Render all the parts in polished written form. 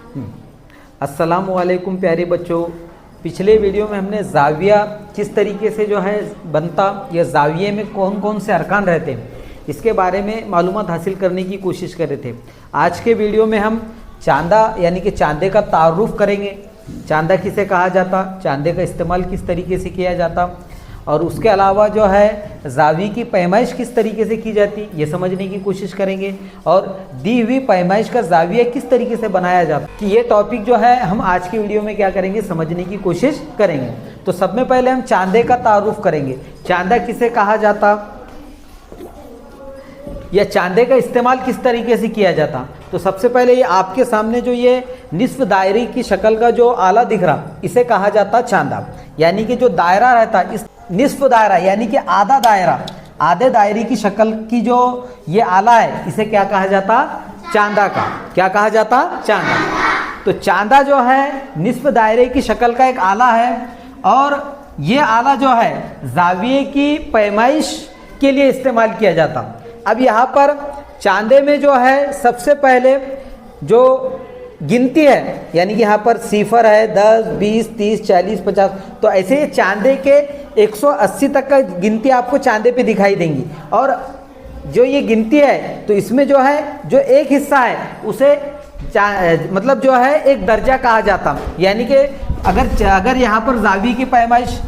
अस्सलामु अलैकुम प्यारे बच्चों। पिछले वीडियो में हमने जाविया किस तरीके से जो है बनता या जाविये में कौन कौन से अरकान रहते हैं इसके बारे में मालूमात हासिल करने की कोशिश कर रहे थे। आज के वीडियो में हम चांदा यानी कि चांदे का तारुफ करेंगे। चांदा किसे कहा जाता, चांदे का इस्तेमाल किस तरीके से किया जाता और उसके अलावा जो है जावी की पैमाइश किस तरीके से की जाती ये समझने की कोशिश करेंगे और दी हुई पैमाइश का जाविया किस तरीके से बनाया जाता कि ये टॉपिक जो है हम आज की वीडियो में क्या करेंगे समझने की कोशिश करेंगे। तो सब में पहले हम चांदे का तारुफ करेंगे। चांदा किसे कहा जाता या चांदे का इस्तेमाल किस तरीके से किया जाता। तो सबसे पहले ये आपके सामने जो ये निस्फ दायरे की शक्ल का जो आला दिख रहा इसे कहा जाता चांदा, यानी कि जो दायरा रहता इस निस्फ दायरा यानी कि आधा दायरा, आधे दायरे की शक्ल की जो ये आला है इसे क्या कहा जाता, चांदा का। क्या कहा जाता, चांदा। तो चांदा जो है निस्फ दायरे की शक्ल का एक आला है और ये आला जो है जाविये की पैमाइश के लिए इस्तेमाल किया जाता। अब यहाँ पर चांदे में जो है सबसे पहले जो गिनती है यानी कि यहाँ पर सिफर है 10, 20, 30, 40, 50, तो ऐसे चांदे के 180 तक का गिनती आपको चांदे पे दिखाई देंगी। और जो ये गिनती है तो इसमें जो है जो एक हिस्सा है उसे मतलब जो है एक दर्जा कहा जाता, यानी कि अगर यहाँ पर जावी की पैमाइश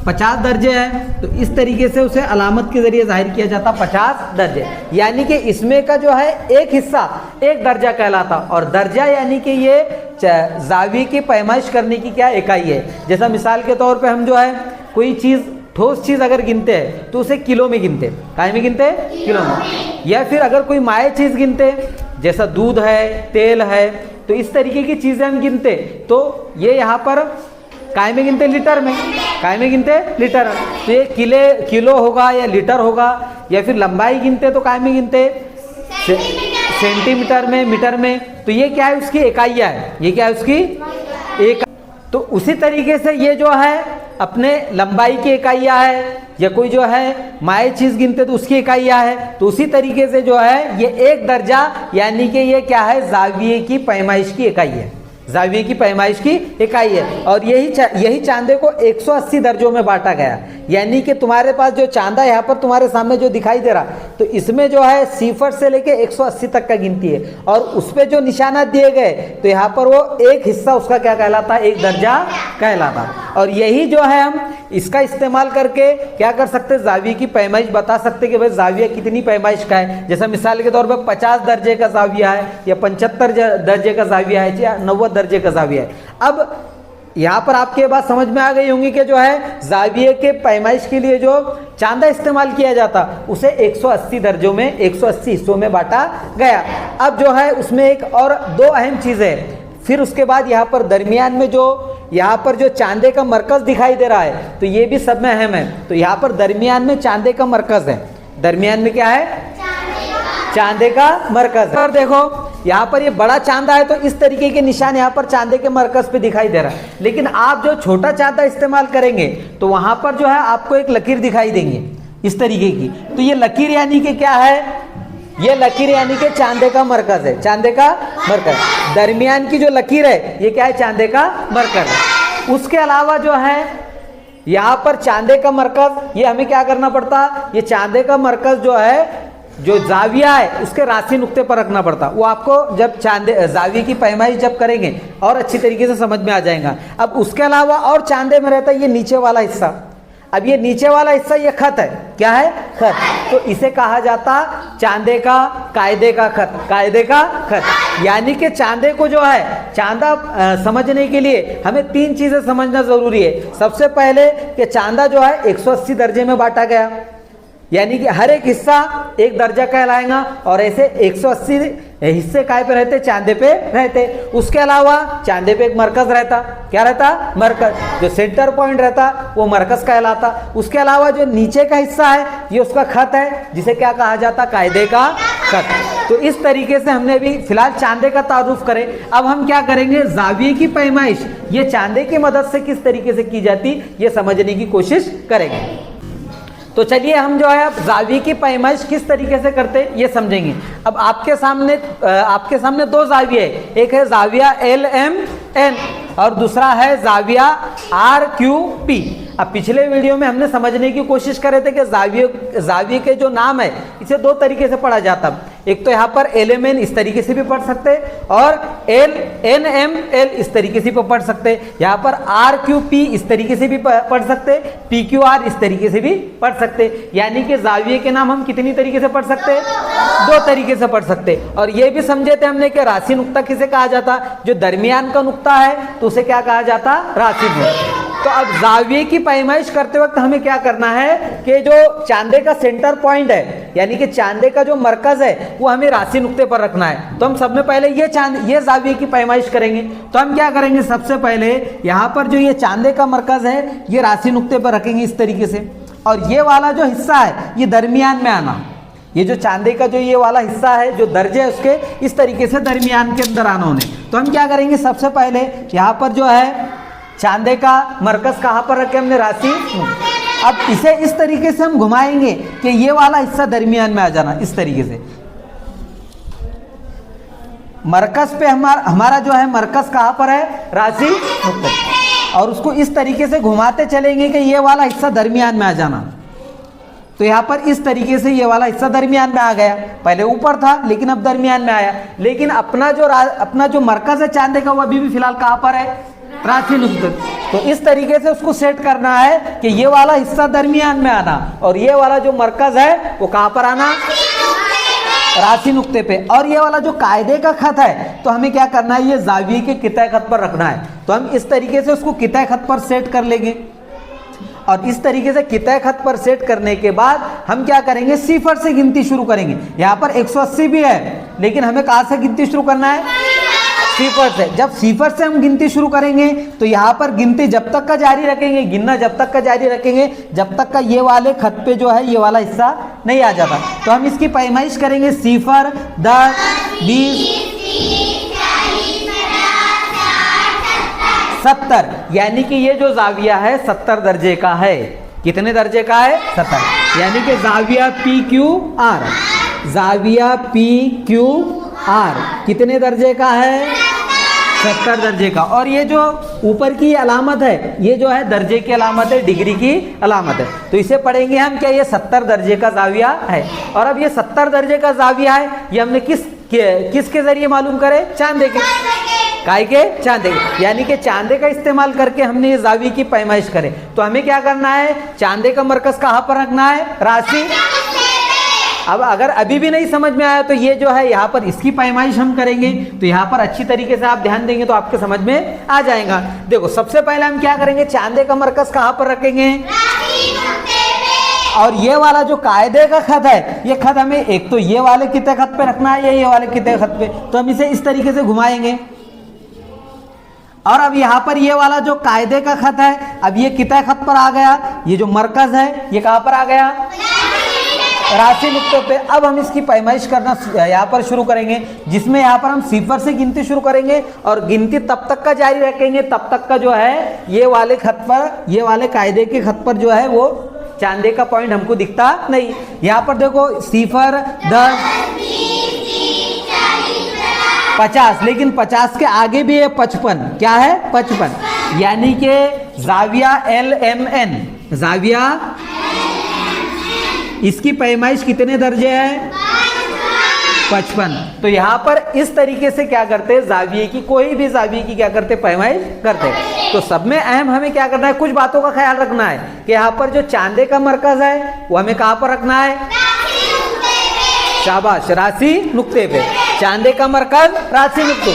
50 दर्जे हैं तो इस तरीके से उसे अलामत के जरिए जाहिर किया जाता 50 दर्जे, यानी कि इसमें का जो है एक हिस्सा एक दर्जा कहलाता। और दर्जा यानी कि ये जाविये की पैमाइश करने की क्या इकाई है। जैसा मिसाल के तौर पे हम जो है कोई चीज़ ठोस चीज़ अगर गिनते हैं तो उसे किलो में गिनते, काय में गिनते, किलो में। या फिर अगर कोई माए चीज़ गिनते जैसा दूध है, तेल है, तो इस तरीके की चीज़ें हम गिनते तो ये यहाँ पर काय में गिनते, लीटर में। काय में गिनते, लीटर। तो ये किलो होगा या लीटर होगा। या फिर लंबाई गिनते तो काय में गिनते, सेंटीमीटर में, मीटर में। तो ये क्या है, उसकी इकाइयाँ है। ये क्या है, उसकी एक। तो उसी तरीके से ये जो है अपने लंबाई की इकाइयाँ है, या कोई जो है माए चीज़ गिनते तो उसकी इकाइयाँ है। तो उसी तरीके से जो है ये एक दर्जा यानी कि ये क्या है, जाविये की पैमाइश की इकाई है। जाविये की पैमाइश की इकाई है। और यही चांदे को 180 दर्जों में बांटा गया, यानी कि तुम्हारे पास जो चांदा यहाँ पर तुम्हारे सामने जो दिखाई दे रहा तो इसमें जो है सिफर से लेके 180 तक का गिनती है। और उस पर जो निशाना दिए गए तो यहाँ पर वो एक हिस्सा उसका क्या कहलाता, एक दर्जा कहलाता। और यही जो है हम इसका इस्तेमाल करके क्या कर सकते, जाविये की पैमाइश बता सकते कि भाई जाविया कितनी पैमाइश का है। जैसा मिसाल के तौर पर 50 दर्जे का जाविया है या 75 दर्जे का जाविया है या 90 दर्जे का जाविया है। अब यहाँ पर आपके बात समझ में आ गई होंगी कि जो है जाविये के पैमाइश के लिए जो चांदा इस्तेमाल किया जाता उसे 180 दर्जों में 180 हिस्सों में बांटा गया। अब जो है उसमें एक और दो अहम चीज़ें हैं। फिर उसके बाद यहाँ पर दरमियान में जो यहाँ पर जो चांदे का मरकज़ दिखाई दे रहा है तो ये भी सब में अहम है। तो यहाँ पर दरमियान में चांदे का मरकज़ है। दरमियान में क्या है, चांदे का मरकज़ है। और देखो यहाँ पर ये बड़ा चांदा है तो इस तरीके के निशान यहाँ पर चांदे के मरकज़ पे दिखाई दे रहा है। लेकिन आप जो छोटा चांदा इस्तेमाल करेंगे तो वहाँ पर जो है आपको एक लकीर दिखाई देंगे इस तरीके की। तो ये लकीर यानी कि क्या है, ये लकीर यानी कि चांदे का मरकज़ है। चांदे का मरकज़, दरमियान की जो लकीर है ये क्या है, चांदे का मरकज़ है। उसके अलावा जो है यहाँ पर चांदे का मरकज़ ये हमें क्या करना पड़ता, ये चांदे का मरकज़ जो है जो जाविया है उसके राशि नुक्ते पर रखना पड़ता। वो आपको जब जाविये की पैमाइश जब करेंगे और अच्छी तरीके से समझ में आ जाएगा। अब उसके अलावा और चांदे में रहता है ये नीचे वाला हिस्सा। अब ये नीचे वाला हिस्सा ये खत है, क्या है, खत। तो इसे कहा जाता चांदे का कायदे का खत। कायदे का खत यानी कि चांदे को जो है चांदा समझने के लिए हमें तीन चीज़ें समझना ज़रूरी है। सबसे पहले कि चांदा जो है 180 दर्जे में बांटा गया, यानी कि हर एक हिस्सा एक दर्जा कहलाएगा। और ऐसे 180 हिस्से काय पे रहते, चांदे पे रहते। उसके अलावा चांदे पे एक मरकज़ रहता, क्या रहता, मरकज़। जो सेंटर पॉइंट रहता वो मरकज़ कहलाता। उसके अलावा जो नीचे का हिस्सा है ये उसका खत है जिसे क्या कहा जाता, कायदे का खत। तो इस तरीके से हमने अभी फिलहाल चांदे का तारुफ करे। अब हम क्या करेंगे, जाविये की पैमाइश ये चांदे की मदद से किस तरीके से की जाती ये समझने की कोशिश करेंगे। तो चलिए हम जो है अब जाविये की पैमाइश किस तरीके से करते हैं ये समझेंगे। अब आपके सामने दो जाविये है, एक है जाविया LMN और दूसरा है जाविया RQP। अब पिछले वीडियो में हमने समझने की कोशिश कर रहे थे कि जाविये के जो नाम है इसे दो तरीके से पढ़ा जाता है। एक तो यहाँ पर LMN इस तरीके से भी पढ़ सकते हैं और LNML इस तरीके से भी पढ़ सकते हैं। यहाँ पर RQP इस तरीके से भी पढ़ सकते हैं, PQR इस तरीके से भी पढ़ सकते हैं। यानी कि जाविये के नाम हम कितनी तरीके से पढ़ सकते हैं? दो तरीके से पढ़ सकते हैं। और ये भी समझे थे हमने कि राशि नुक्ता किसे कहा जाता? जो दरमियान का नुक्ता है तो उसे क्या कहा जाता? राशि नुक्ता। तो अब जाविये की पैमाइश करते वक्त हमें क्या करना है कि जो चांदे का सेंटर पॉइंट है यानी कि चांदे का जो मरकज है वो हमें राशि नुक्ते पर रखना है। तो हम सब में पहले ये जाविये की पैमाइश करेंगे। तो हम क्या करेंगे, सबसे पहले यहाँ पर जो ये चांदे का मरकज है ये राशि नुक्ते पर रखेंगे इस तरीके से, और ये वाला जो हिस्सा है ये दरमियान में आना। ये जो चांदे का जो ये वाला हिस्सा है जो दर्जे है उसके इस तरीके से दरमियान के अंदर आना होने। तो हम क्या करेंगे, सबसे पहले यहाँ पर जो है चांदे का मरकज कहाँ पर रखे हमने? राशि। अब इसे इस तरीके से हम घुमाएंगे कि ये वाला हिस्सा दरमियान में आ जाना इस तरीके से। मरकज पे हमारा जो है मरकज कहाँ पर है? राशि नुक्ते। और उसको इस तरीके से घुमाते चलेंगे कि ये वाला हिस्सा दरमियान में आ जाना। तो यहाँ पर इस तरीके से ये वाला हिस्सा दरमियान में आ गया। पहले ऊपर था लेकिन अब दरमियान में आया। लेकिन अपना जो मरकज है चांदे का वो अभी भी फिलहाल कहाँ पर है? राशि नुक्ते। तो इस तरीके से उसको सेट करना है कि ये वाला हिस्सा दरमियान में आना और ये वाला जो मरकज है वो कहाँ पर आना? राशि नुक्ते पे। और ये वाला जो कायदे का खत है तो हमें क्या करना है, ये जाविये के कितने खत पर रखना है। तो हम इस तरीके से उसको कितने खत पर सेट कर लेंगे। और इस तरीके से कितने खत पर सेट करने के बाद हम क्या करेंगे, सिफर से गिनती शुरू करेंगे। यहाँ पर 180 भी है लेकिन हमें कहाँ से गिनती शुरू करना है? सिफर से। जब सिफर से हम गिनती शुरू करेंगे तो यहाँ पर गिनती जब तक का जारी रखेंगे, गिनना जब तक का जारी रखेंगे जब तक का ये वाले खत पे जो है ये वाला हिस्सा नहीं आ जाता। तो हम इसकी पैमाइश करेंगे सिफर, 10, 20, 70। यानी कि ये जो जाविया है 70 दर्जे का है। कितने दर्जे का है? 70। यानी कि जाविया PQR, जाविया PQR कितने दर्जे का है? 70 दर्जे का। और ये जो ऊपर की अलामत है ये जो है दर्जे की अलामत है, डिग्री की अलामत है। तो इसे पढ़ेंगे हम क्या, ये 70 दर्जे का जाविया है। और अब ये 70 दर्जे का जाविया है ये हमने किसके जरिए मालूम करे? चांदे के। काय के? चांदे के। यानी कि चांदे का इस्तेमाल करके हमने ये जाविये की पैमाइश करे। तो हमें क्या करना है, चांदे का मरकज कहाँ पर रखना है? राशि। अब अगर अभी भी नहीं समझ में आया तो ये जो है यहाँ पर इसकी पैमाइश हम करेंगे। तो यहाँ पर अच्छी तरीके से आप ध्यान देंगे तो आपके समझ में आ जाएगा। देखो सबसे पहले हम क्या करेंगे, चांदे का मरकज कहाँ पर रखेंगे? और ये वाला जो कायदे का खत है ये खत हमें एक तो ये वाले कितने खत पे रखना है, ये वाले कितने खत पे। तो हम इसे इस तरीके से घुमाएंगे। और अब यहाँ पर ये वाला जो कायदे का खत है अब ये कितने खत पर आ गया? ये जो मरकज है ये कहाँ पर आ गया? राशि नुक्ते पे। अब हम इसकी पैमाइश करना यहाँ पर शुरू करेंगे, जिसमें यहाँ पर हम सिफर से गिनती शुरू करेंगे और गिनती तब तक का जारी रखेंगे तब तक का जो है ये वाले खत पर, ये वाले कायदे के खत पर जो है वो चांदे का पॉइंट हमको दिखता नहीं। यहाँ पर देखो सिफर, 10, 50, लेकिन 50 के आगे भी है 55। क्या है? 55। यानी कि जाविया LMN, जाविया इसकी पैमाइश कितने दर्जे है? 55। तो यहाँ पर इस तरीके से क्या करते हैं, जाविये की, कोई भी जाविये की क्या करते, पैमाइश करते हैं। तो सब में अहम हमें क्या करना है, कुछ बातों का ख्याल रखना है कि यहाँ पर जो चांदे का मरकज है वो हमें कहाँ पर रखना है? शाबाश, राशि नुक्ते पे। चांदे का मरकज राशि नुक्ते।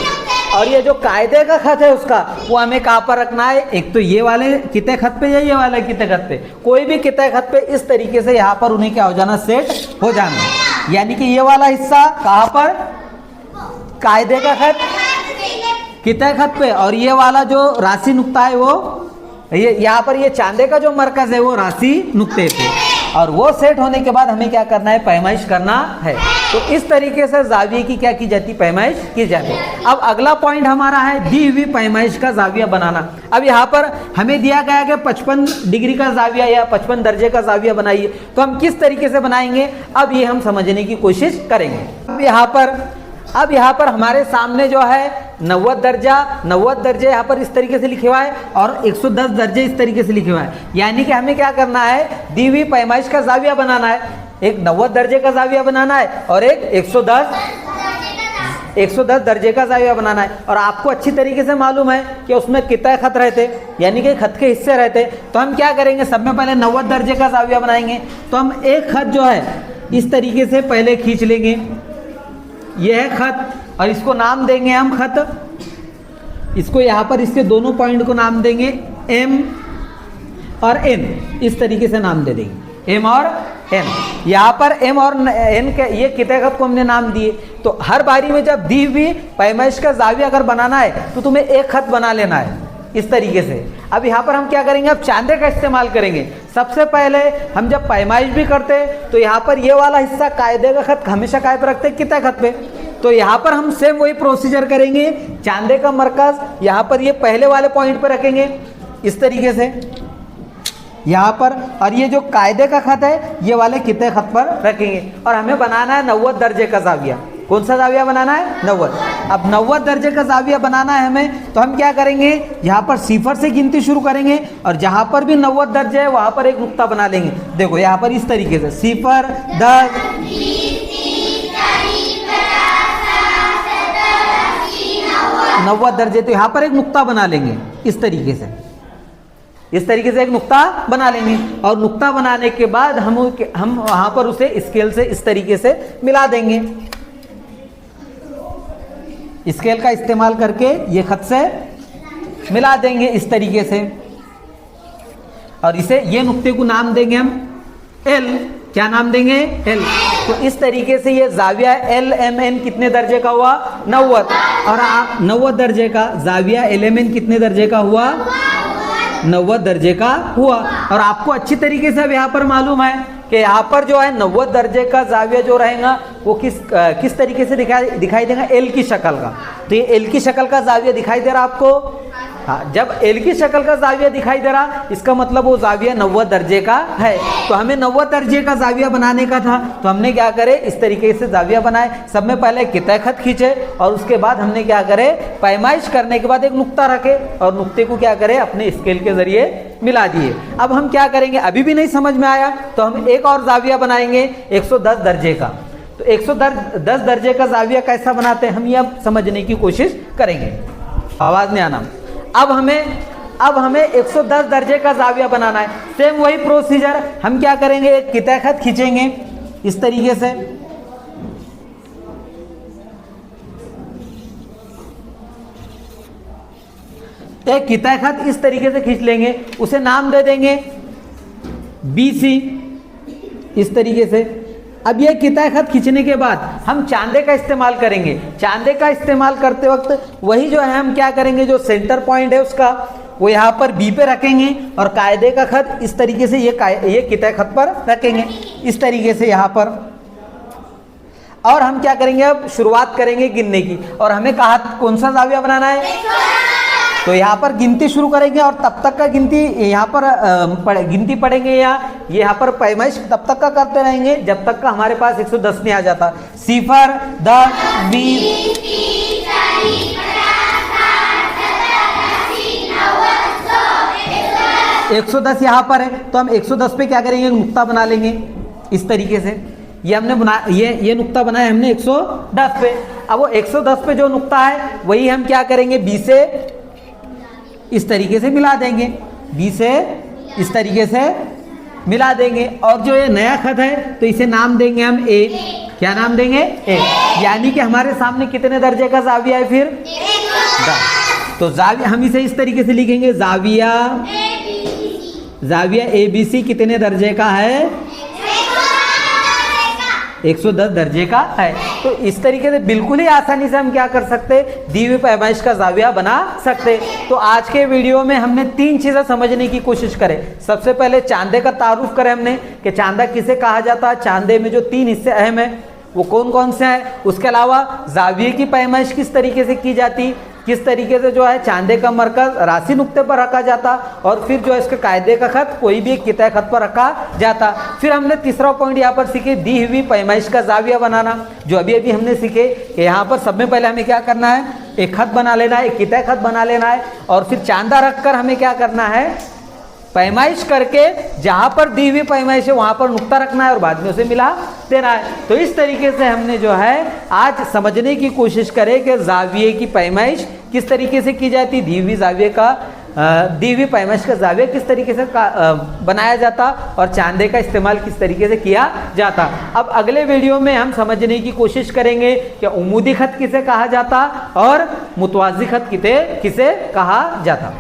और ये जो कायदे का खत है उसका वो हमें कहाँ पर रखना है? एक तो ये वाले कितने खत पे या ये वाले कितने खत पे, कोई भी कितने खत पे इस तरीके से यहाँ पर उन्हें क्या हो जाना, सेट हो जाना। यानी कि ये वाला हिस्सा कहाँ पर? कायदे का खत कितने खत पे, और ये वाला जो राशि नुक्ता है वो ये यहाँ पर ये चांदे का जो मरकज है वो राशि नुक्ते पे। और वो सेट होने के बाद हमें क्या करना है, पैमाइश करना है। तो इस तरीके से जाविये की क्या की जाती, पैमाइश की जाती है। अब अगला पॉइंट हमारा है दी हुई पैमाइश का जाविया बनाना। अब यहाँ पर हमें दिया गया कि 55 डिग्री का जाविया या 55 दर्जे का जाविया बनाइए, तो हम किस तरीके से बनाएंगे, अब ये हम समझने की कोशिश करेंगे। अब यहाँ पर हमारे सामने जो है 90 दर्जे यहाँ पर इस तरीके से लिखे हुआ है और 110 दर्जे इस तरीके से लिखे हुआ है। यानी कि हमें क्या करना है, दी हुई पैमाइश का जाविया बनाना है। एक 90 दर्जे का जाविया बनाना है और एक 110 दर्जे का जाविया बनाना है। और आपको अच्छी तरीके से मालूम है कि उसमें कितने खत रहते, यानी कि खत के हिस्से रहते। तो हम क्या करेंगे, सब में पहले 90 दर्जे का जाविया बनाएंगे। तो हम एक खत जो है इस तरीके से पहले खींच लेंगे, यह है खत, और इसको नाम देंगे हम खत। इसको यहाँ पर इसके दोनों पॉइंट को नाम देंगे M और N, इस तरीके से नाम दे देंगे M और N। यहाँ पर M और N के ये कितने खत को हमने नाम दिए। तो हर बारी में जब दी हुई पैमाइश का जाविया अगर बनाना है तो तुम्हें एक खत बना लेना है इस तरीके से। अब यहाँ पर हम क्या करेंगे, अब चांदे का इस्तेमाल करेंगे। सबसे पहले हम जब पैमाइश भी करते हैं तो यहाँ पर ये वाला हिस्सा कायदे का खत हमेशा काय पर रखते हैं, कितने खत पे। तो यहाँ पर हम सेम वही प्रोसीजर करेंगे। चांदे का मरकज यहाँ पर ये पहले वाले पॉइंट पे रखेंगे इस तरीके से यहाँ पर, और ये जो कायदे का खत है ये वाले कितने खत पर रखेंगे। और हमें बनाना है 90 दर्जे का जाविया। कौन सा जाविया बनाना है, 90। अब 90 दर्जे का जाविया बनाना है हमें, तो हम क्या करेंगे, यहाँ पर सिफर से गिनती शुरू करेंगे और जहाँ पर भी 90 दर्जे है वहाँ पर एक नुक्ता बना लेंगे। देखो यहाँ पर इस तरीके से 0, 10, 90 दर्जे, तो यहाँ पर एक नुक्ता बना लेंगे इस तरीके से एक नुक्ता बना लेंगे। और नुक्ता बनाने के बाद हम वहाँ पर उसे स्केल से इस तरीके से मिला देंगे। स्केल का इस्तेमाल करके ये खत से मिला देंगे इस तरीके से, और इसे ये नुक्ते को नाम देंगे हम L। क्या नाम देंगे, L। तो इस तरीके से ये जाविया LMN कितने दर्जे का हुआ, 90। और आप 90 दर्जे का जाविया LMN कितने दर्जे का हुआ, 90 दर्जे का हुआ। और आपको अच्छी तरीके से अब यहाँ पर मालूम है कि यहाँ पर जो है 90 दर्जे का जाविया जो रहेगा वो किस तरीके से दिखाई देगा, L की शक्ल का। तो ये L की शक्ल का जाविया दिखाई दे रहा आपको। हाँ, जब L की शक्ल का जाविया दिखाई दे रहा इसका मतलब वो जाविया 90 दर्जे का है। तो हमें 90 दर्जे का जाविया बनाने का था, तो हमने क्या करे, इस तरीके से जाविया बनाए। सब में पहले कितने खत खींचे और उसके बाद हमने क्या करे, पैमाइश करने के बाद एक नुक्ता रखे और नुक्ते को क्या करे, अपने स्केल के जरिए मिला दिए। अब हम क्या करेंगे, अभी भी नहीं समझ में आया तो हम एक और जाविया बनाएंगे 110 दर्जे का। तो 110 दर्जे का जाविया कैसा बनाते हैं हम ये अब समझने की कोशिश करेंगे। आवाज नहीं आना। अब हमें 110 दर्जे का जाविया बनाना है। सेम वही प्रोसीजर, हम क्या करेंगे, एक कितने खत खींचेंगे इस तरीके से, एक कितने खत इस तरीके से खींच लेंगे, उसे नाम दे देंगे BC इस तरीके से। अब ये कितने खत खींचने के बाद हम चांदे का इस्तेमाल करेंगे। चांदे का इस्तेमाल करते वक्त वही जो है हम क्या करेंगे, जो सेंटर पॉइंट है उसका वो यहाँ पर B पे रखेंगे और कायदे का खत इस तरीके से ये कितने खत पर रखेंगे इस तरीके से यहाँ पर। और हम क्या करेंगे, अब शुरुआत करेंगे गिनने की। और हमें कहा कौन सा जाविया बनाना है, तो यहाँ पर गिनती शुरू करेंगे और तब तक का गिनती यहाँ पर गिनती पढ़ेंगे या यहाँ पर पैमाइश तब तक का करते रहेंगे जब तक का हमारे पास 110 नहीं आ जाता। 0, 10, 20, 110 यहाँ पर है, तो हम 110 पे क्या करेंगे, नुक्ता बना लेंगे इस तरीके से। ये हमने बना ये नुक्ता बनाया हमने 110 पे। अब वो 110 पे जो नुक्ता है वही हम क्या करेंगे, B से इस तरीके से मिला देंगे, B से इस तरीके से मिला देंगे। और जो ये नया खत है तो इसे नाम देंगे हम A। क्या नाम देंगे, A। यानी कि हमारे सामने कितने दर्जे का जाविया है फिर, 10। तो जाविया हम इसे इस तरीके से लिखेंगे, जाविया ABC कितने दर्जे का है, 110 दर्जे का है। तो इस तरीके से बिल्कुल ही आसानी से हम क्या कर सकते, दी हुई पैमाइश का जाविया बना सकते। तो आज के वीडियो में हमने 3 चीजें समझने की कोशिश करें। सबसे पहले चांदे का तारुफ करें हमने कि चांदा किसे कहा जाता है, चांदे में जो 3 हिस्से अहम है वो कौन कौन से हैं। उसके अलावा जाविये की पैमाइश किस तरीके से की जाती, किस तरीके से जो है चांदे का मरकज राशि नुक्ते पर रखा जाता, और फिर जो है इसके कायदे का खत कोई भी एक किताए खत पर रखा जाता। फिर हमने तीसरा पॉइंट यहाँ पर सीखे, दी हुई पैमाइश का जाविया बनाना, जो अभी अभी हमने सीखे कि यहाँ पर सब में पहले हमें क्या करना है, एक खत बना लेना है, एक किताए खत बना लेना है, और फिर चांदा रखकर हमें क्या करना है, पैमाइश करके जहां पर दी हुई पैमाइश है वहां पर नुक्ता रखना है और बाद में उसे मिला देना है। तो इस तरीके से हमने जो है आज समझने की कोशिश करें कि जाविये की पैमाइश किस तरीके से की जाती, दी हुई पैमाइश का जाविया किस तरीके से बनाया जाता, और चांदे का इस्तेमाल किस तरीके से किया जाता। अब अगले वीडियो में हम समझने की कोशिश करेंगे कि उमूदी खत किसे कहा जाता और मुतवाज़ी खत किसे कहा जाता।